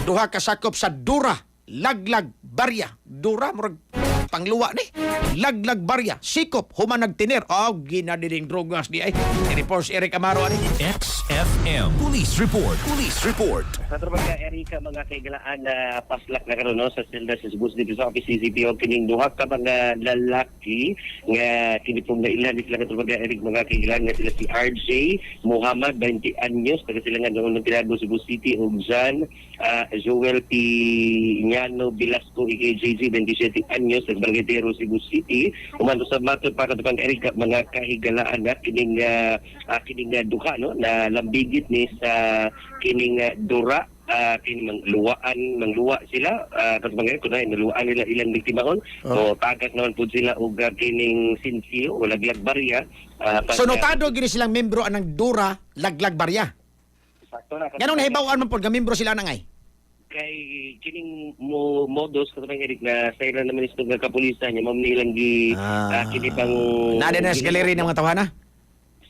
Duha ka sakop sa Dura, Laglag, Barya. Dura, murag pangluwa ni. Laglag, Barya, Sikop, human nagtiner. Oh, ginadiling drogas di ay. Reports Eric Amaro ani. XFM Police Report. Police Report. Sa trabaho ka, Erika, mga kaigalaan na paslak na karoon no, sa Silda sa Cebu dito sa Office CCPO, kining duha ka mga lalaki nga kinipong na ilan sila katrabaho ka, Eric, mga kaigalaan nga sila si RJ Muhammad, 20 anyos, taga sila nga noong nagtinado Cebu City, ug Jan Joel P. Ñano Velasco, EKJG, 27 anyos, sa Barangay Cebu City. Umano sa matod para katrabaho ka, Erika, mga kahigalaan na kining duha no, na lambigit ni sa kining Dura, kining mangluwa sila kasi mga kunay naluwaan nila ilang biktimahon. So tagas naman po sila og kining Sinsiyo o Laglag Barya. So notado gini silang membro anang Dura, Laglag, Barya. Sakto na. Ganun nahibawan man po, membro sila nangay. Kay kining modus katong Eric na sa ilan naman isog nga kapulisan niya ma'am nilang gi kinipang Nade na sa galeri ng mga tawhana.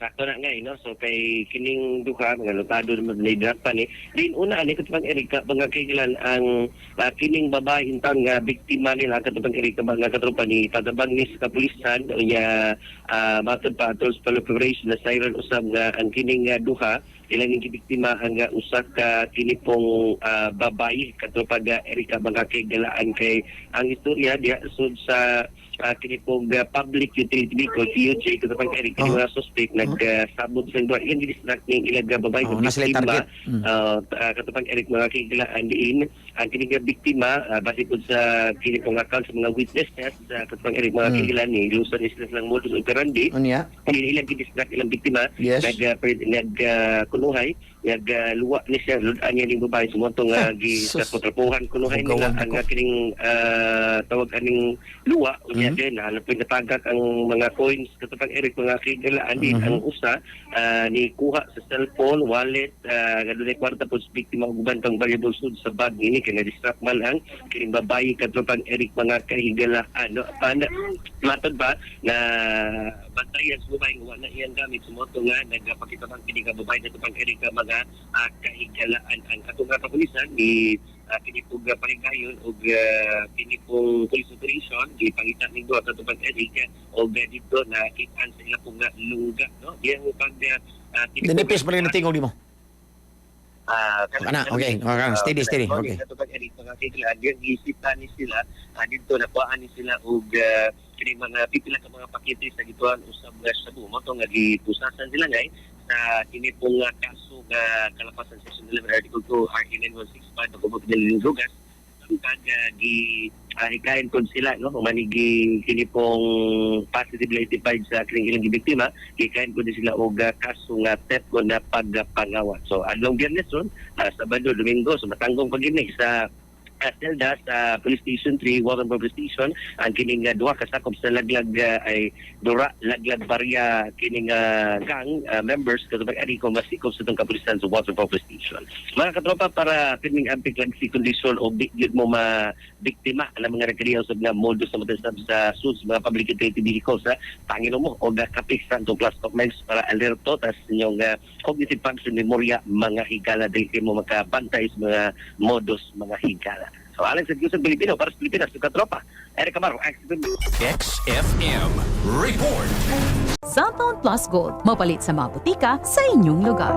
sakto na nga no, so kay kining duha mga lutado naman na pa ni din una ani katong Erika mga kailan ang kining babae intang nga biktima nila katong Erika mga katropa ni tatabang ni sa kapulisan unya matod pa tools operation na siren usab nga ang kining duha ilang yung biktima ang usa ka kinipong babae katropa ga Erika mga kaigalaan kay ang istorya diya sud sa kinipong public utility vehicle PUJ katapang Eric yung mga suspect nagsabot sa lugar yan distract ng ilang babae ng biktima katapang Eric mga kikilaan diin ang kinig biktima base po sa kinipong account sa mga witnesses katapang Eric mga kikilaan ni Luzon is lang modus operandi ilang distract ilang biktima nagkunuhay nagluwa ni siya ludan niya ng babae sumontong sa kontrapuhan kunuhay nila ang kining tawag aning luwa unya din natagak ang mga coins katapang Eric mga kigalaan din ang usa ni kuha sa cellphone wallet gadulay kwarta po sa biktima ug ubang valuable sud sa bag ini kay na-distract man ang kining babae katapang Eric mga kahigalaan matod ba na bantayan sa babae nga wala iyang gamit sumoto nga nagpakita ng kining babae katapang Eric mga kahigalaan ang atong kapulisan ni kinipong panigayon o kinipong police operation gipangitan ning duha katupad Eric o dito na kitaan sa ilang pong lungga no yang pag dinipis pa rin na tingog di mo. Okay. Steady. Okay. Katupad Eric mga kailan yung isipan ni sila dito na kuhaan ni sila og kini mga pipila ka mga pakete sa gituan usab nga sa bumo to nga gipusasan sila ngay sa kini pong kaso nga kalapasan section 11 article 2 RA 9165 ng Kubot ng Lugas kag hikayen kon sila no manigi kini pong positively identified sa kining ilang biktima hikayen kon sila og kaso nga theft ko na pagpangawat. So adlong Biyernes ron Sabado Domingo so matanggong pagini sa Selda sa Police Station 3, Waterford Police Station, ang kining duha ka sakop sa Laglag ay Dura, Laglag Barya kining gang members katubag ani ko masikop sa itong kapulisan sa Waterford Police Station. Mga katropa para kining amping si condition o bigyan mo biktima ang mga rekreyo sa mga modus sa matasab sa suits mga public utility vehicles Panginoon mo o kapis sa itong plus documents para alerto tas inyong cognitive function memorya mga higala dahil mo makabantay sa mga modus mga higala. So, Alex, sa Pilipino, para sa Pilipinas, sa katropa, Eric Amaro, XFM Report. Cellphone Plus Gold, mapalit sa mga butika sa inyong lugar.